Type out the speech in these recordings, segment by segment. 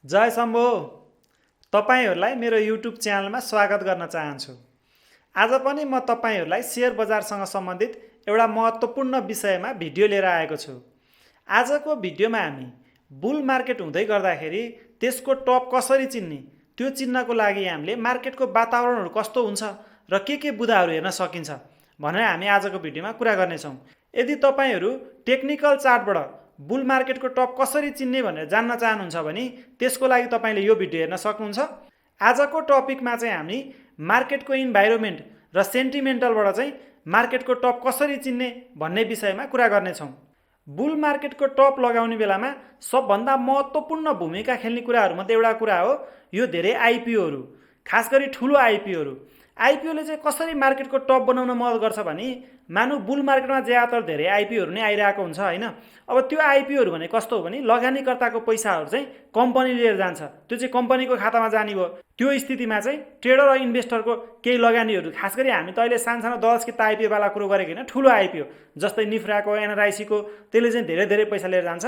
जय शम्भो। तपाईहरुलाई मेरो युट्युब च्यानलमा स्वागत गर्न चाहन्छु। आज पनि म तपाईहरुलाई शेयर बजारसँग सम्बन्धित एउटा महत्त्वपूर्ण विषयमा भिडियो लिएर आएको छु। आजको भिडियोमा हामी बुल मार्केट हुँदै गर्दाखेरि त्यसको टप कसरी चिन्ने, त्यो चिन्नको लागि हामीले मार्केटको वातावरणहरू कस्तो हुन्छ र के बुदाहरू हेर्न सकिन्छ भनेर हामी आजको भिडियोमा कुरा गर्नेछौँ। यदि तपाईहरु टेक्निकल चार्टबाट बुल मार्केटको टप कसरी चिन्ने भनेर जान्न चाहनुहुन्छ भने त्यसको लागि तपाईले यो भिडियो हेर्न सक्नुहुन्छ। आजको टपिकमा चाहिँ हामी मार्केटको इन्भाइरोमेन्ट र सेन्टिमेन्टलबाट चाहिँ मार्केटको टप कसरी चिन्ने भन्ने विषयमा कुरा गर्नेछौँ। बुल मार्केटको टप लगाउने बेलामा सबभन्दा महत्त्वपूर्ण भूमिका खेल्ने कुराहरूमध्ये एउटा कुरा हो यो धेरै आइपिओहरू, खास गरी ठुलो आइपिओहरू। आइपिओले चाहिँ कसरी मार्केटको टप बनाउन मद्दत गर्छ भने मानौ बुल मार्केटमा ज्यादातर धेरै आइपिओहरू नै आइरहेको हुन्छ हैन। अब त्यो आइपिओहरू भने कस्तो हो भने लगानीकर्ताको पैसाहरू चाहिँ कम्पनी लिएर जान्छ, त्यो चाहिँ कम्पनीको खातामा जाने भयो। त्यो स्थितिमा चाहिँ ट्रेडर र इन्भेस्टरको केही लगानीहरू, खास गरी हामी त अहिले सानो 10 किता आइपिओ वाला कुरो गरेको हैन, ठुलो आइपिओ जस्तै निफ्राको, एनआरआइसीको, त्यसले चाहिँ धेरै पैसा लिएर जान्छ।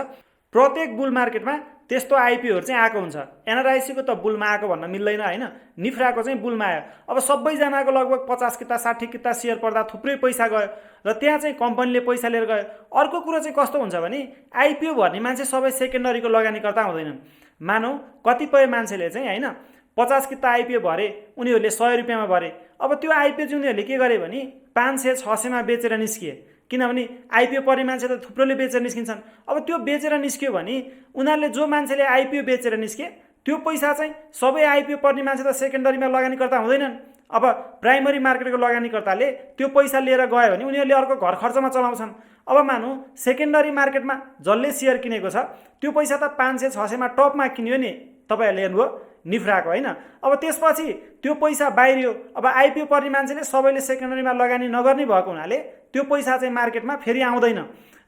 प्रत्येक बुल मार्केटमा त्यस्तो आइपिओहरू चाहिँ आएको हुन्छ। एनआरआइसीको त बुलमा आएको भन्न मिल्दैन हैन, निफ्राको चाहिँ बुलमा आयो। अब सबैजनाको लगभग 50 किता 60 किता सेयर पर्दा थुप्रै पैसा गयो र त्यहाँ चाहिँ कम्पनीले पैसा लिएर गयो। अर्को कुरो चाहिँ कस्तो हुन्छ भने आइपिओ भर्ने मान्छे सबै सेकेन्डरीको लगानीकर्ता हुँदैनन्। मानौ कतिपय मान्छेले चाहिँ हैन 50 किता आइपिओ भरे, उनीहरूले 100 रुपैयाँमा भरे। अब त्यो आइपिओ चाहिँ उनीहरूले के गरे भने 500 600 मा बेचेर निस्किए, किनभने आइपिओ पर्ने मान्छे त थुप्रोले बेचेर निस्किन्छन्। अब त्यो बेचेर निस्क्यो भने उनीहरूले जो मान्छेले आइपिओ बेचेर निस्के त्यो पैसा चाहिँ सबै आइपिओ पर्ने मान्छे त सेकेन्डरीमा लगानीकर्ता हुँदैनन्। अब प्राइमरी मार्केटको लगानीकर्ताले त्यो पैसा लिएर गयो भने उनीहरूले अर्को घर खर्चमा चलाउँछन्। अब मानौ सेकेन्डरी मार्केटमा जसले सेयर किनेको छ त्यो पैसा त 500 600 मा टपमा किन्यो नि, तपाईहरुले हेर्नुभयो निफ्राको हैन। अब त्यसपछि त्यो पैसा बाहिरियो। अब आइपिओ पर्ने मान्छेले सबैले सेकेन्डरीमा लगानी नगर्ने भएको हुनाले त्यो पैसा चाहिँ मार्केटमा फेरि आउँदैन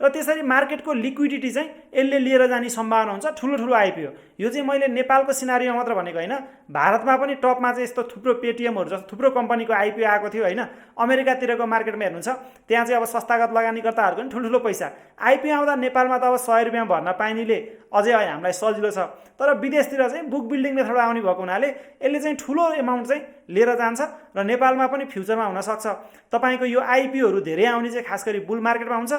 र त्यसरी मार्केटको लिक्विडिटी चाहिँ यसले लिएर जाने सम्भावना हुन्छ ठुलो आइपिओ। यो चाहिँ मैले नेपालको सिनारीमा मात्र भनेको हैन, भारतमा पनि टपमा चाहिँ यस्तो थुप्रो पेटिएमहरु जस्तो थुप्रो कम्पनीको आइपिओ आएको थियो हैन। अमेरिकातिरको मार्केटमा हेर्नुहुन्छ त्यहाँ चाहिँ अब संस्थागत लगानीकर्ताहरुको पनि ठुलो पैसा आइपिओ आउँदा नेपालमा त अब 100 रुपैयाँ भर्न पाइनेले अझै हामीलाई सजिलो छ, तर विदेशतिर चाहिँ बुक बिल्डिङ मेथड आउने भएको हुनाले यसले चाहिँ ठुलो एमाउन्ट चाहिँ लिएर जान्छ र नेपालमा पनि फ्युचरमा हुन सक्छ। तपाईको यो आइपिओहरू धेरै आउने चाहिँ खास गरी बुल मार्केटमा हुन्छ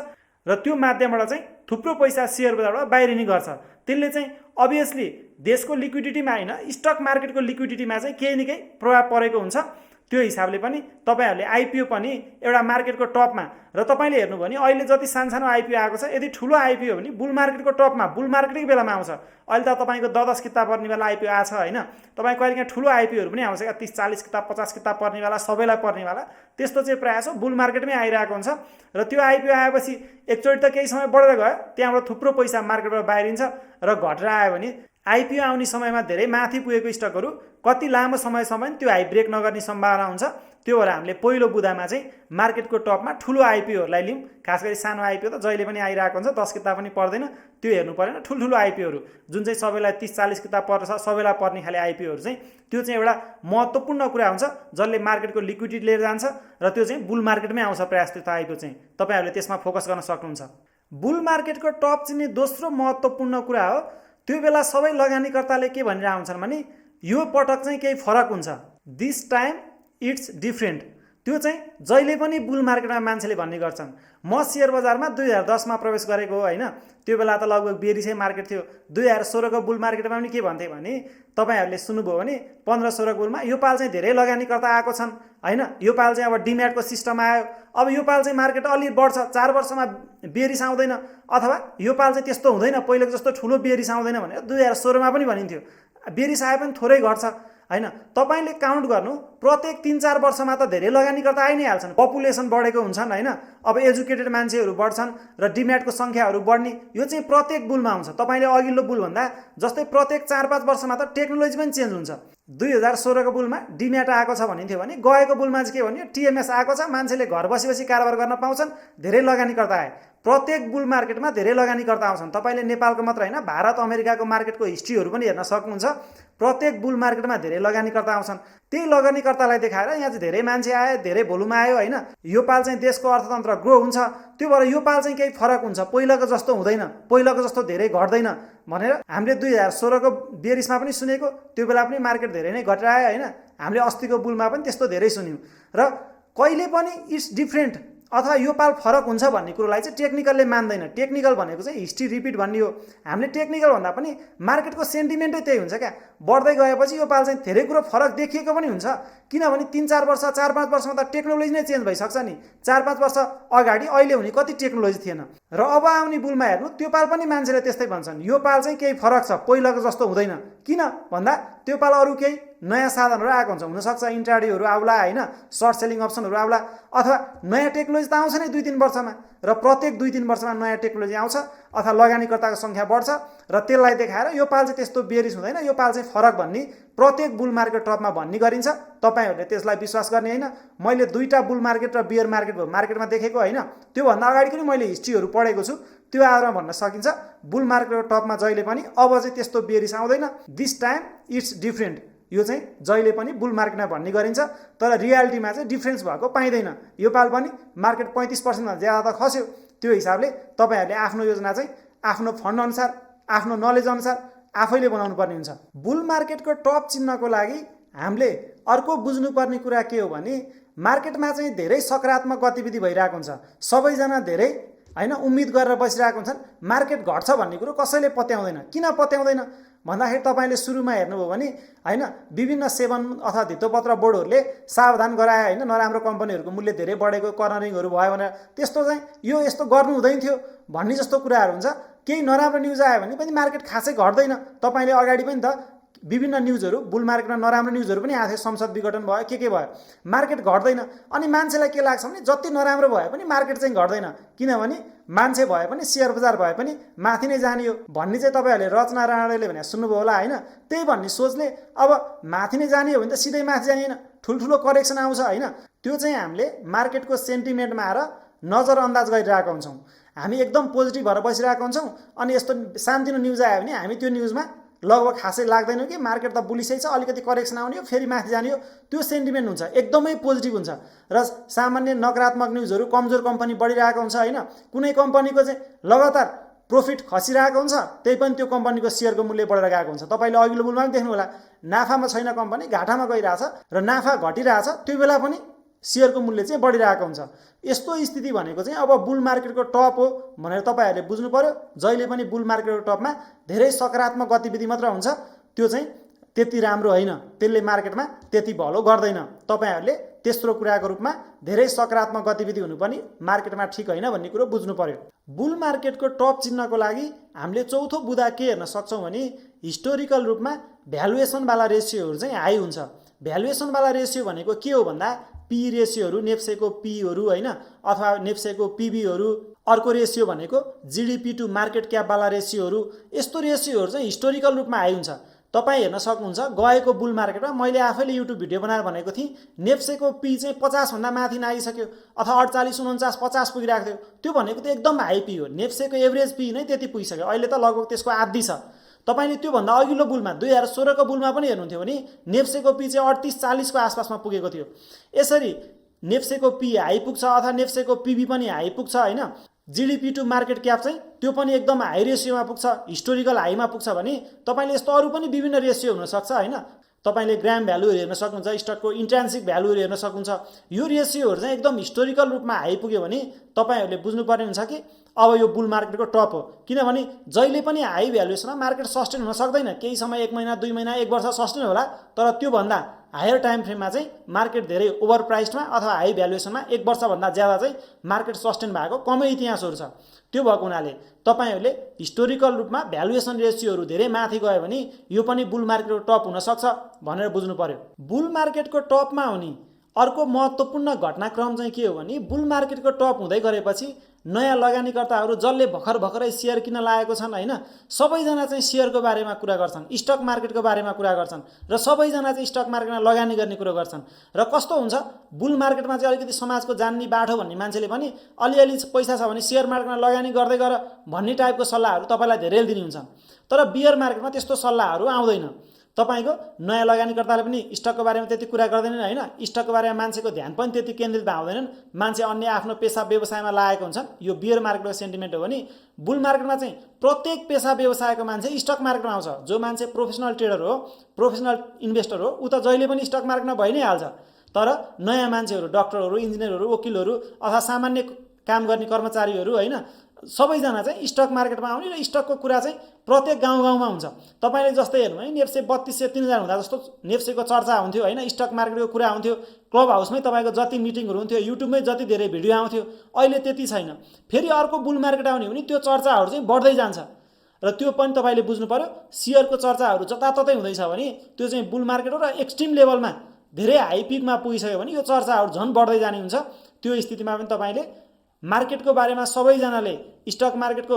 र त्यो माध्यमबाट चाहिँ थुप्रो पैसा शेयर बजारबाट बाहिरिने गर्छ। त्यसले चाहिँ अभियसली देशको लिक्विडिटीमा हैन, स्टक मार्केटको लिक्विडिटीमा चाहिँ केही न केही प्रभाव परेको हुन्छ। त्यो हिसाबले पनि तपाईहरुले आइपिओ पनि एउटा मार्केटको टपमा, र तपाईले हेर्नु भने अहिले जति सानो आइपिओ आएको छ, यदि ठुलो आइपिओ हो भने बुल मार्केटको टपमा बुल मार्केटकै बेलामा आउँछ। अहिले त तपाईको 10 किता पर्ने वाला आइपिओ आछ हैन, तपाईको अहिले यहाँ ठुलो आइपिओहरू पनि आउँछ, 30 40 किता 50 किता पर्ने वाला, सबैलाई पर्ने वाला। त्यस्तो चाहिँ प्रायः बुल मार्केटमै आइरहेको हुन्छ र त्यो आइपिओ आएपछि एकचोटि त केही समय बढेर गयो, त्यहाँबाट थुप्रो पैसा मार्केटबाट बाहिरिन्छ र घटेर आयो भने आइपिओ आउने समयमा धेरै माथि पुगेको स्टकहरू कति लामो समयसम्म त्यो हाई ब्रेक नगर्ने सम्भावना हुन्छ। त्यो भएर हामीले पहिलो बुदामा चाहिँ मार्केटको टपमा ठुलो आइपिओहरूलाई लियौँ। खास गरी सानो आइपिओ त जहिले पनि आइरहेको हुन्छ, 10 किता पनि पर्दैन, त्यो हेर्नु परेन। ठुलो आइपिओहरू जुन चाहिँ सबैलाई 30 40 किता पर्छ, सबैलाई पर्ने खाले आइपिओहरू चाहिँ त्यो चाहिँ एउटा महत्त्वपूर्ण कुरा हुन्छ जसले मार्केटको लिक्विडिटी लिएर जान्छ र त्यो चाहिँ बुल मार्केटमै आउँछ। प्रायः त्यो आइपिओ चाहिँ तपाईहरुले त्यसमा फोकस गर्न सक्नुहुन्छ। बुल मार्केटको टप चाहिँ दोस्रो महत्त्वपूर्ण कुरा हो, त्यो बेला सबै लगानीकर्ताले के भनेर आउँछन् भने यो पटक चाहिँ केही फरक हुन्छ, दिस टाइम इट्स डिफरेन्ट। त्यो चाहिँ जहिले पनि बुल मार्केटमा मान्छेले भन्ने गर्छन्। म शेयर बजारमा 2010 मा प्रवेश गरेको हो हैन, त्यो बेला त लगभग बेरिसै मार्केट थियो। 2016 को बुल मार्केटमा पनि के भन्थे भने तपाईहरुले सुन्नुभयो भने 15-16 बुलमा यो पाल चाहिँ धेरै लगानीकर्ता आएको छन् हैन, यो पाल चाहिँ अब डिम्याटको सिस्टम आयो, अब यो पाल चाहिँ मार्केट अलि बढ्छ, 4 वर्षमा बेरिस आउँदैन, अथवा यो पाल चाहिँ त्यस्तो हुँदैन, पहिलेको जस्तो ठुलो बेरिस आउँदैन भनेर 2016 मा पनि भनिन्थ्यो। बेरिस आए पनि थोरै घट्छ हैन। तपाईले काउन्ट गर्नु, प्रत्येक 3-4 वर्षमा त धेरै लगानीकर्ता आइ नै हाल्छन्, पपुलेसन बढेको हुन्छन् हैन। अब एजुकेटेड मान्छेहरू बढ्छन् र डिम्याटको संख्याहरू बढ्ने, यो चाहिँ प्रत्येक बुलमा हुन्छ। तपाईले अघिल्लो बुल भन्दा जस्तै प्रत्येक 4-5 वर्षमा त टेक्नोलोजी पनि चेन्ज हुन्छ। 2016 को बुलमा डिम्याट आएको छ भनिन्थ्यो भने गएको बुलमा चाहिँ के भन्यो, टिएमएस आएको छ, मान्छेले घर बसी कारोबार गर्न पाउँछन्, धेरै लगानीकर्ता आए। प्रत्येक बुल मार्केटमा धेरै लगानीकर्ता आउँछन्। तपाईँले नेपालको मात्र होइन भारत अमेरिकाको मार्केटको हिस्ट्रीहरू पनि हेर्न सक्नुहुन्छ। प्रत्येक बुल मार्केटमा धेरै लगानीकर्ता आउँछन्। त्यही लगानीकर्तालाई देखाएर यहाँ चाहिँ धेरै मान्छे आयो, धेरै भोल्युम आयो होइन, यो पाल चाहिँ देशको अर्थतन्त्र ग्रो हुन्छ, त्यो भएर यो पाल चाहिँ केही फरक हुन्छ, पहिलाको जस्तो हुँदैन, पहिलाको जस्तो धेरै घट्दैन भनेर हामीले 2016को बेरिसमा पनि सुनेको। त्यो बेला पनि मार्केट धेरै नै घटेर आयो होइन। हामीले अस्तिको बुलमा पनि त्यस्तो धेरै सुन्यौँ र कहिले पनि इट्स डिफ्रेन्ट अथवा यो पाल फरक हुन्छ भन्ने कुरोलाई चाहिँ टेक्निकलले मान्दैन। टेक्निकल भनेको चाहिँ हिस्ट्री रिपिट भन्ने हो। हामीले टेक्निकल भन्दा पनि मार्केटको सेन्टिमेन्टै त्यही हुन्छ क्या। बढ्दै गएपछि यो पाल चाहिँ धेरै कुरो फरक देखिएको पनि हुन्छ, किनभने 3-4 वर्ष 4-5 वर्षमा त टेक्नोलोजी नै चेन्ज भइसक्छ नि। 4-5 वर्ष अगाडि अहिले हुने कति टेक्नोलोजी थिएन र अब आउने बुलमा हेर्नु त्यो पाल पनि मान्छेले त्यस्तै भन्छन्, यो पाल चाहिँ केही फरक छ, पहिलाको जस्तो हुँदैन। किन भन्दा त्यो पाल अरू केही नयाँ साधनहरू आएको हुन्छ, हुनसक्छ इन्ट्राडेहरू आउला होइन, सर्ट सेलिङ अप्सनहरू आउला, अथवा नयाँ टेक्नोलोजी त आउँछ नै 2-3 वर्षमा र प्रत्येक 2-3 वर्षमा नयाँ टेक्नोलोजी आउँछ अथवा लगानीकर्ताको सङ्ख्या बढ्छ र त्यसलाई देखाएर यो पाल चाहिँ त्यस्तो बेरिस हुँदैन, यो पाल चाहिँ फरक भन्ने प्रत्येक बुल मार्केट टपमा भन्ने गरिन्छ। तपाईँहरूले त्यसलाई विश्वास गर्ने होइन। मैले 2टा बुल मार्केट र बियर मार्केट मार्केटमा देखेको होइन, त्योभन्दा अगाडिको पनि मैले हिस्ट्रीहरू पढेको छु, त्यो आधारमा भन्न सकिन्छ बुल मार्केटको टपमा जहिले पनि अब चाहिँ त्यस्तो बेरिस आउँदैन। दिस टाइम इट्स डिफ्रेन्ट, यो चाहिँ जहिले पनि बुल मार्केटमा भन्ने गरिन्छ, तर रियालिटीमा चाहिँ डिफ्रेन्स भएको पाइँदैन। यो पाल पनि मार्केट 35% ज्यादा त खस्यो। त्यो हिसाबले तपाईँहरूले आफ्नो योजना चाहिँ आफ्नो फन्ड अनुसार, आफ्नो नलेज अनुसार आफैले बनाउनु पर्ने हुन्छ। बुल मार्केटको टप चिन्नको लागि हामीले अर्को बुझ्नुपर्ने कुरा के हो भने मार्केटमा चाहिँ धेरै सकारात्मक गतिविधि भइरहेको हुन्छ। सबैजना धेरै होइन उम्मिद गरेर बसिरहेको हुन्छन् मार्केट घट्छ भन्ने कुरो कसैले पत्याउँदैन। किन पत्याउँदैन भन्दाखेरि तपाईँले सुरुमा हेर्नुभयो भने होइन विभिन्न सेवन अथवा धितोपत्र बोर्डहरूले सावधान गराए होइन, नराम्रो कम्पनीहरूको मूल्य धेरै बढेको, कर्नरिङहरू भयो भनेर, त्यस्तो चाहिँ यो यस्तो गर्नु हुँदैन थियो भन्ने जस्तो कुराहरू हुन्छ। केही नराम्रो न्युज आयो भने पनि मार्केट खासै घट्दैन। तपाईँले अगाडि पनि त विभिन्न न्युजहरू बुल मार्केटमा नराम्रो न्युजहरू पनि आएको थियो, संसद विघटन भयो, के भयो, मार्केट घट्दैन। अनि मान्छेलाई के लाग्छ भने जति नराम्रो भए पनि मार्केट चाहिँ घट्दैन, किनभने मान्छे भए पनि सेयर बजार भए पनि माथि नै जाने हो भन्ने चाहिँ तपाईँहरूले रचना राणाले भने सुन्नुभयो होला होइन। त्यही भन्ने सोचले अब माथि नै जाने हो भने त सिधै माथि जाने होइन, ठुल्ठुलो करेक्सन आउँछ होइन। त्यो चाहिँ हामीले मार्केटको सेन्टिमेन्टमा आएर नजरअन्दाज गरिरहेको हुन्छौँ। हामी एकदम पोजिटिभ भएर बसिरहेको हुन्छौँ, अनि यस्तो सानोतिनो न्युज आयो भने हामी त्यो न्युजमा लगभग खासै लाग्दैन कि मार्केट त बुलिसै छ, अलिकति करेक्सन आउने हो, फेरि माथि जाने हो, त्यो सेन्टिमेन्ट हुन्छ, एकदमै पोजिटिभ हुन्छ। र सामान्य नकारात्मक न्युजहरू कमजोर कम्पनी बढिरहेको हुन्छ होइन, कुनै कम्पनीको चाहिँ लगातार प्रफिट खसिरहेको हुन्छ, त्यही पनि त्यो कम्पनीको सेयरको मूल्य बढेर गएको हुन्छ। तपाईँले अघिल्लो बुलमा पनि देख्नु होला, नाफामा छैन कम्पनी, घाटामा गइरहेछ र नाफा घटिरहेछ, त्यो बेला पनि सेयरको मूल्य चाहिँ बढिरहेको हुन्छ। यस्तो स्थिति भनेको चाहिँ अब बुल मार्केटको टप हो भनेर तपाईँहरूले बुझ्नु पर्यो। जहिले पनि बुल मार्केटको टपमा धेरै सकारात्मक गतिविधि मात्र हुन्छ, त्यो चाहिँ त्यति राम्रो होइन, त्यसले मार्केटमा त्यति भलो गर्दैन। तपाईँहरूले तेस्रो कुराको रूपमा धेरै सकारात्मक गतिविधि हुनु पनि मार्केटमा ठिक होइन भन्ने कुरो बुझ्नु पर्यो। बुल मार्केटको टप चिन्नको लागि हामीले चौथो बुँदा के हेर्न सक्छौँ भने हिस्टोरिकल रूपमा भ्यालुएसनवाला रेसियोहरू चाहिँ हाई हुन्छ। भ्यालुएसनवाला रेसियो भनेको के हो भन्दा पी रेसियोहरू, नेप्सेको पीहरू होइन, अथवा नेप्सेको पिबीहरू। अर्को रेसियो भनेको जिडिपी टु मार्केट क्यापवाला रेसियोहरू। यस्तो रेसियोहरू चाहिँ हिस्टोरिकल रूपमा हाई हुन्छ। तपाईँ हेर्न सक्नुहुन्छ गएको बुल मार्केटमा मैले आफैले युट्युब भिडियो बनाएर भनेको थिएँ, नेप्सेको पी चाहिँ 50 भन्दा माथि नआइसक्यो, अथवा 48, 49, 50 पुगिरहेको थियो। त्यो भनेको त एकदम हाई पी हो। नेप्सेको एभरेज पी नै त्यति पुगिसक्यो, अहिले त लगभग त्यसको आधी छ। तपाईँले त्योभन्दा अघिल्लो बुलमा 2016को बुलमा पनि हेर्नुहुन्थ्यो भने नेप्सेको पी चाहिँ 38-40 को आसपासमा पुगेको थियो। यसरी नेप्सेको पी हाई पुग्छ अथवा नेप्सेको पिबी पनि हाई पुग्छ होइन। जिडिपी टु मार्केट क्याप चाहिँ त्यो पनि एकदम हाई रेसियोमा पुग्छ, हिस्टोरिकल हाईमा पुग्छ भने तपाईँले यस्तो अरू पनि विभिन्न रेसियो हुनसक्छ होइन। तपाईँले ग्राम भ्यालुहरू हेर्न सक्नुहुन्छ, स्टकको इन्ट्रान्सिक भ्यालुहरू हेर्न सक्नुहुन्छ। यो रेसियोहरू चाहिँ एकदम हिस्टोरिकल रूपमा हाई पुग्यो भने तपाईँहरूले बुझ्नुपर्ने हुन्छ कि अब यो बुल मार्केटको टप हो। किनभने जहिले पनि हाई भ्यालुएसनमा मार्केट सस्टेन हुन सक्दैन, केही समय 1 महिना 2 महिना 1 वर्ष सस्टेन होला, तर त्योभन्दा हायर टाइम फ्रेममा चाहिँ मार्केट धेरै ओभर प्राइसमा अथवा हाई भ्यालुएसनमा 1 वर्षभन्दा ज्यादा चाहिँ मार्केट सस्टेन भएको कमै इतिहासहरू छ। त्यो भएको हुनाले तपाईँहरूले हिस्टोरिकल रूपमा भ्यालुएसन रेसियोहरू धेरै माथि गयो भने यो पनि बुल मार्केटको टप हुनसक्छ भनेर बुझ्नु पर्यो। बुल मार्केटको टपमा हुने अर्को महत्त्वपूर्ण घटनाक्रम चाहिँ के हो भने बुल मार्केटको टप हुँदै गरेपछि नयाँ लगानीकर्ताहरू जसले भर्खरै सेयर किन्न लागेको छन् हैन, सबैजना चाहिँ सेयरको बारेमा कुरा गर्छन्, स्टक मार्केटको बारेमा कुरा गर्छन् र सबैजना चाहिँ स्टक मार्केटमा लगानी गर्ने कुरा गर्छन्। र कस्तो हुन्छ, बुल मार्केटमा चाहिँ अलिकति समाजको जान्ने बाठो भन्ने मान्छेले पनि अलिअलि पैसा छ भने सेयर मार्केटमा लगानी गर्दै गर भन्ने टाइपको सल्लाहहरू तपाईँलाई धेरै दिने हुन्छन्। तर बियर मार्केटमा त्यस्तो सल्लाहहरू आउँदैन। तपाईको नयाँ लगानीकर्ताले पनि स्टकको बारेमा त्यति कुरा गर्दैनन् हैन, स्टकको बारेमा मान्छेको ध्यान पनि त्यति केन्द्रित हुँदैनन्, मान्छे अन्य आफ्नो पेसा व्यवसायमा लागेको हुन्छन्। यो बियर मार्केटको सेन्टिमेन्ट हो भने बुल मार्केटमा चाहिँ प्रत्येक पेसा व्यवसायको मान्छे स्टक मार्केटमा आउँछ। जो मान्छे प्रोफेसनल ट्रेडर हो, प्रोफेसनल इन्भेस्टर हो, ऊ त जहिले पनि स्टक मार्केटमा भइ नै हाल्छ। तर नयाँ मान्छेहरू, डक्टरहरू, इन्जिनियरहरू, वकिलहरू अथवा सामान्य काम गर्ने कर्मचारीहरू हैन, सबैजना चाहिँ स्टक मार्केटमा आउने र स्टकको कुरा चाहिँ प्रत्येक गाउँमा हुन्छ। तपाईले जस्तै हेर्नु है, नेप्से 3200 3000 हुँदा जस्तो नेप्सेको चर्चा हुन्थ्यो हैन, स्टक मार्केटको कुरा हुन्थ्यो, क्लब हाउसमै तपाईको जति मिटिङहरू हुन्थ्यो, युट्युबमै जति धेरै भिडियो आउँथ्यो, अहिले त्यति छैन। फेरि अर्को बुल मार्केट आउने भने त्यो चर्चाहरू चाहिँ बढ्दै जान्छ। र त्यो पनि तपाईले बुझ्नु पर्यो, शेयरको चर्चाहरू जताततै हुँदैछ भने त्यो चाहिँ बुल मार्केट हो र एक्सट्रिम लेभलमा धेरै हाई पिकमा पुगिसक्यो भने यो चर्चाहरू झन् बढ्दै जाने हुन्छ। त्यो स्थितिमा पनि तपाईले मार्केटको बारेमा सबैजनाले, स्टक मार्केटको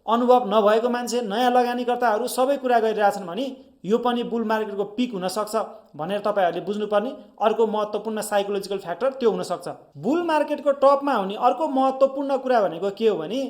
अनुभव नभएको मान्छे, नयाँ लगानीकर्ताहरू सबै कुरा गरिरहेछन् भने यो पनि बुल मार्केटको पिक हुन सक्छ भनेर तपाईहरुले बुझ्नुपर्ने अर्को महत्त्वपूर्ण साइकोलोजिकल फ्याक्टर त्यो हुन सक्छ। बुल मार्केटको टपमा हुने अर्को महत्त्वपूर्ण कुरा भनेको के हो भने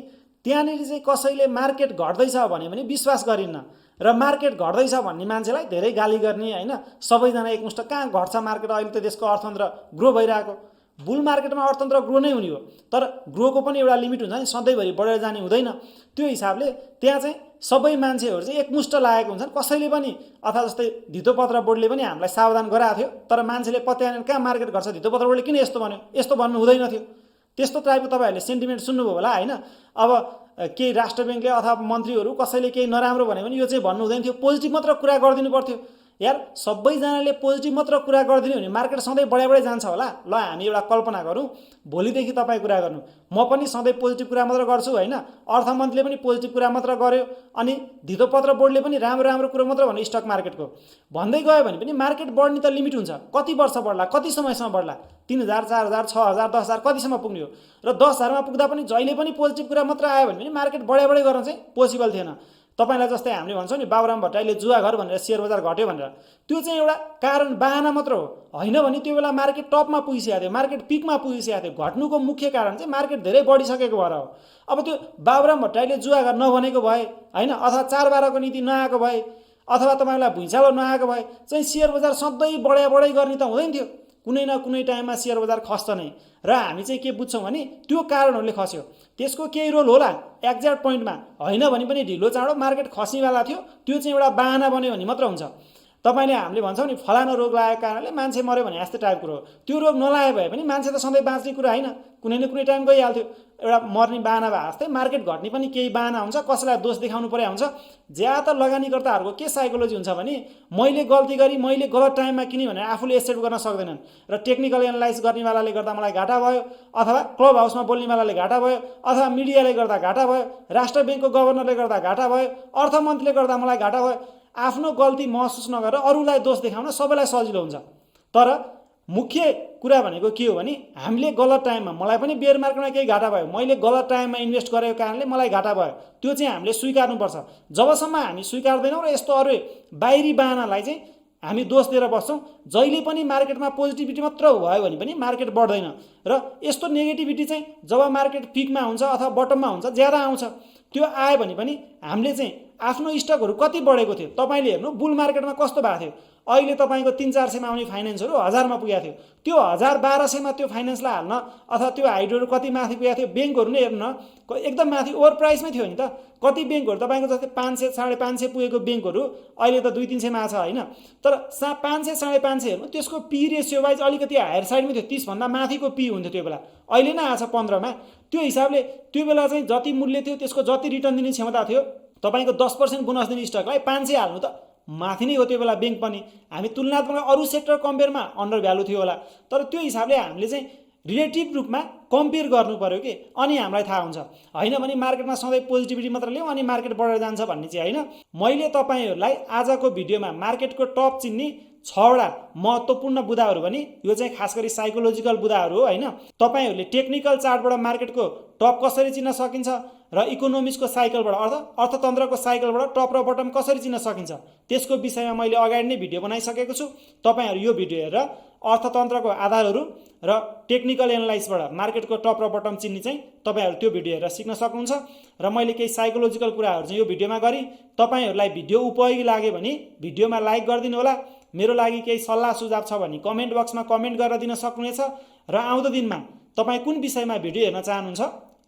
त्यहाँनिर चाहिँ कसैले मार्केट घट्दैछ भने पनि विश्वास गरिन्न र मार्केट घट्दैछ भन्ने मान्छेलाई धेरै गाली गर्ने हैन, सबैजना एकमुष्ट कहाँ घट्छ मार्केट, अहिले त देशको अर्थतन्त्र ग्रो भइरहेको। बुल मार्केटमा अर्थतन्त्र ग्रो नै हुने हो, तर ग्रोको पनि एउटा लिमिट हुन्छ नि, सधैँभरि बढेर जाने हुँदैन। त्यो हिसाबले त्यहाँ चाहिँ सबै मान्छेहरू चाहिँ एकमुष्ट लागेको हुन्छन्। कसैले पनि अथवा जस्तै धितोपत्र बोर्डले पनि हामीलाई सावधान गराएको थियो, तर मान्छेले पत्याएन कहाँ मार्केट घट्छ, धितोपत्र बोर्डले किन यस्तो भन्यो, यस्तो भन्नु हुँदैन थियो। त्यस्तो टाइपको तपाईहरुले सेन्टिमेन्ट सुन्नुभयो होला हैन। अब केही राष्ट्र बैंकले अथवा मन्त्रीहरू कसैले केही नराम्रो भन्यो भने यो चाहिँ भन्नु हुँदैन थियो, पोजिटिभ मात्र कुरा गरिदिनु पर्थ्यो। यार सबैजनाले पोजिटिभ मात्र कुरा गरिदिनु भने मार्केट सधैँ बढ्दै जान्छ होला। ल हामी एउटा कल्पना गरौँ, भोलिदेखि तपाईँ कुरा गर्नु, म पनि सधैँ पोजिटिभ कुरा मात्र गर्छु हैन, अर्थमन्त्रीले पनि पोजिटिभ कुरा मात्र गर्यो, अनि धितोपत्र बोर्डले पनि राम्रो कुरा मात्र भन्यो स्टक मार्केटको भन्दै गयो भने पनि मार्केट बढ्ने त लिमिट हुन्छ। कति वर्ष बढ्ला, कति समयसम्म बढ्ला, 3000 4000 6000 10000 कतिसम्म पुग्ने हो। र 10000 मा पुग्दा पनि जहिले पनि पोजिटिभ कुरा मात्र आयो भने पनि मार्केट बढ्दै गर्न चाहिँ पोसिबल थिएन। तपाईलाई जस्तै हामीले भन्छौँ नि बाबुराम भट्टराईले जुवा घर भनेर शेयर बजार घट्यो भनेर, त्यो चाहिँ एउटा कारण बहाना मात्र हो, होइन भने त्यो बेला मार्केट टपमा पुगिसकेको थियो, मार्केट पिकमा पुगिसकेको थियो। घट्नुको मुख्य कारण चाहिँ मार्केट धेरै बढिसकेको भएर हो। अब त्यो बाबुराम भट्टराईले जुवा घर नभनेको भए हैन, अथवा 4/12 को नीति नआएको भए, अथवा तपाईलाई भुइँचालो नआएको भए चाहिँ शेयर बजार सधैँ बढै गर्ने त हुँदैन थियो। कुनै न कुनै टाइममा शेयर बजार खस्छ नै, र हामी चाहिँ के बुझ्छौँ भने त्यो कारणहरूले खस्यो, त्यसको केही रोल होला एक्ज्याक्ट पोइन्टमा, होइन भने पनि ढिलो चाँडो मार्केट खस्नेवाला थियो। त्यो चाहिँ एउटा बहाना बन्यो भने मात्र हुन्छ। तपाईले हामीले भन्छौँ नि फलानो रोग लागेको कारणले मान्छे मर्यो भने यस्तो टाइपको हो, त्यो रोग नलागे भए पनि मान्छे त सधैँ बाँच्ने कुरा होइन, कुनै न कुनै टाइम गइहाल्थ्यो। एउटा मर्ने बाहना भए जस्तै मार्केट घट्ने पनि केही बाहना हुन्छ, कसैलाई दोष देखाउनु पर्या हुन्छ। ज्यादातर लगानीकर्ताहरूको के साइकोलोजी हुन्छ भने मैले गल्ती गरी, मैले गलत टाइममा किने भनेर आफूले एक्सेप्ट गर्न सक्दैनन्, र टेक्निकल एनालाइज गर्नेवालाले गर्दा मलाई घाटा भयो, अथवा क्लब हाउसमा बोल्नेवालाले घाटा भयो, अथवा मिडियाले गर्दा घाटा भयो, राष्ट्र ब्याङ्कको गभर्नरले गर्दा घाटा भयो, अर्थमन्त्रीले गर्दा मलाई घाटा भयो। आफ्नो गल्ती महसुस नगरेर अरूलाई दोष देखाउन सबैलाई सजिलो हुन्छ। तर मुख्य कुरा भनेको के हो भने हामीले गलत टाइममा, मलाई पनि बेयर मार्केटमा केही घाटा भयो, मैले गलत टाइममा इन्भेस्ट गरेको कारणले मलाई घाटा भयो, त्यो चाहिँ हामीले स्वीकार्नुपर्छ। जबसम्म हामी स्वीकार्दैनौँ र यस्तो अरू बाहिरी बहानालाई चाहिँ हामी दोष दिएर बस्छौँ, जहिले पनि मार्केटमा पोजिटिभिटी मात्र भयो भने पनि मार्केट बढ्दैन। र यस्तो नेगेटिभिटी चाहिँ जब मार्केट पिकमा हुन्छ अथवा बटममा हुन्छ ज्यादा आउँछ। त्यो आयो भने पनि हामीले चाहिँ आफ्नो स्टकहरू कति बढेको थियो, तपाईले हेर्नु बुल मार्केटमा कस्तो भएको थियो। अहिले तपाईको 300-400 मा आउने फाइनेन्सहरू 1000 मा पुगेको थियो, त्यो 1000-1200 मा त्यो फाइनेन्सलाई हाल्न अथवा त्यो हाइड्रोहरू कति माथि पुगेको थियो। ब्याङ्कहरू नै हेर्नु न, एकदम माथि ओभर प्राइसमै थियो नि त। कति ब्याङ्कहरू तपाईको जस्तै 500 550 पुगेको ब्याङ्कहरू अहिले त 200-300 मा छ हैन, तर 500 550 हेर्नु त्यसको पी रेसियो वाइज अलिकति हायर साइडमै थियो, 30 भन्दा माथिको पी हुन्थ्यो त्यो बेला। अहिले नै आछ 15 मा। त्यो हिसाबले त्यो बेला चाहिँ जति मूल्य थियो त्यसको जति रिटर्न दिने क्षमता थियो, तपाईको 10% बोनस दिने स्टकलाई 500 हाल्नु त माथि नै हो त्यो बेला ब्याङ्क पनि। हामी तुलनात्मक अरू सेक्टर कम्पेयरमा अन्डर भ्यालु थियो होला, तर त्यो हिसाबले हामीले चाहिँ रिलेटिभ रूपमा कम्पेयर गर्नु पर्यो कि अनि हामीलाई थाहा हुन्छ। होइन भने मार्केटमा सधैँ पोजिटिभिटी मात्र ल्याउँ अनि मार्केट बढेर जान्छ भन्ने चाहिँ होइन। मैले तपाईँहरूलाई आजको भिडियोमा मार्केटको टप चिन्ने 6वटा महत्त्वपूर्ण बुदाहरू पनि, यो चाहिँ खास गरी साइकोलोजिकल बुदाहरू हो होइन। तपाईँहरूले टेक्निकल चार्टबाट मार्केटको टप कसरी चिन्न सकिन्छ र इकोनोमिक्सको साइकलबाट अर्थतन्त्रको साइकलबाट टप र बटम कसरी चिन्न सकिन्छ त्यसको विषयमा मैले अगाडि नै भिडियो बनाइसकेको छु। तपाईँहरू यो भिडियो हेरेर अर्थतन्त्रको आधारहरू र टेक्निकल एनालाइसिसबाट मार्केटको टप र बटम चिन्ने चाहिँ तपाईँहरू त्यो भिडियो हेरेर सिक्न सक्नुहुन्छ। र मैले केही साइकोलोजिकल कुराहरू चाहिँ यो भिडियोमा गरेँ। तपाईँहरूलाई भिडियो उपयोगी लाग्यो भने भिडियोमा लाइक गरिदिनु होला। मेरो लागि केही सल्लाह सुझाव छ भने कमेन्ट बक्समा कमेन्ट गरेर दिन सक्नुहुनेछ र आउँदो दिनमा तपाईँ कुन विषयमा भिडियो हेर्न चाहनुहुन्छ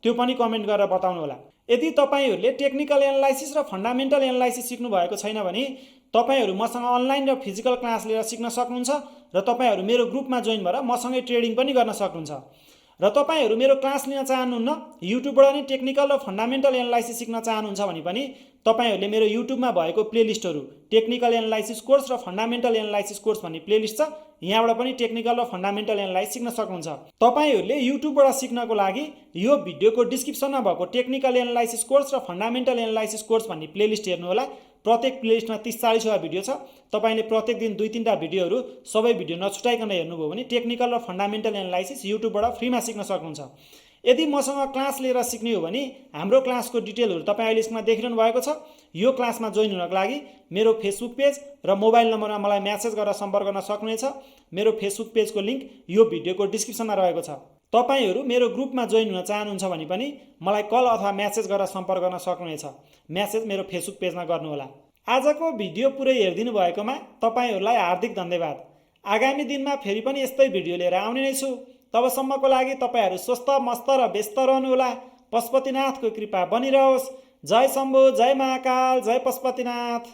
त्यो पनि कमेन्ट गरेर बताउनु होला। यदि तपाईँहरूले टेक्निकल एनालाइसिस र फन्डामेन्टल एनालाइसिस सिक्नु भएको छैन भने तपाईँहरू मसँग अनलाइन र फिजिकल क्लास लिएर सिक्न सक्नुहुन्छ र तपाईँहरू मेरो ग्रुपमा जोइन भएर मसँगै ट्रेडिङ पनि गर्न सक्नुहुन्छ। र तपाईँहरू मेरो क्लास लिन चाहनुहुन्न, युट्युबबाट नै टेक्निकल र फन्डामेन्टल एनालाइसिस सिक्न चाहनुहुन्छ भने पनि तपाईँहरूले मेरो युट्युबमा भएको प्लेलिस्टहरू टेक्निकल एनालाइसिस कोर्स र फन्डामेन्टल एनालाइसिस कोर्स भन्ने प्लेलिस्ट छ, यहाँबाट पनि टेक्निकल र फन्डामेन्टल एनालाइसिस सिक्न सक्नुहुन्छ। तपाईँहरूले युट्युबबाट सिक्नको लागि यो भिडियोको डिस्क्रिप्सनमा भएको टेक्निकल एनालाइसिस कोर्स र फन्डामेन्टल एनालाइसिस कोर्स भन्ने प्लेलिस्ट हेर्नु होला। प्रत्येक प्लेलिस्टमा 30-40वटा भिडियो छ। तपाईँले प्रत्येक दिन 2-3टा भिडियोहरू सबै भिडियो नछुटाइकन हेर्नुभयो भने टेक्निकल र फन्डामेन्टल एनालाइसिस युट्युबबाट फ्रीमा सिक्न सक्नुहुन्छ। यदि मसँग क्लास लिएर सिक्ने हो भने हाम्रो क्लासको डिटेलहरू तपाईँ अहिले स्क्रिनमा देखिरहनु भएको छ। यो क्लासमा जोइन हुनको लागि मेरो फेसबुक पेज र मोबाइल नम्बरमा मलाई म्यासेज गरेर सम्पर्क गर्न सक्नुहुनेछ। मेरो फेसबुक पेजको लिङ्क यो भिडियोको डिस्क्रिप्सनमा रहेको छ। तपाईँहरू मेरो ग्रुपमा जोइन हुन चाहनुहुन्छ भने पनि मलाई कल अथवा म्यासेज गरेर सम्पर्क गर्न सक्नुहुनेछ। म्यासेज मेरो फेसबुक पेजमा गर्नुहोला। आजको भिडियो पुरै हेरिदिनु भएकोमा तपाईँहरूलाई हार्दिक धन्यवाद। आगामी दिनमा फेरि पनि यस्तै भिडियो लिएर आउने नै छु। तबसम्मको लागि तपाईँहरू स्वस्थ मस्त र व्यस्त रहनुहोला। पशुपतिनाथको कृपा बनिरहोस्। जय शम्भु, जय महाकाल, जय पशुपतिनाथ।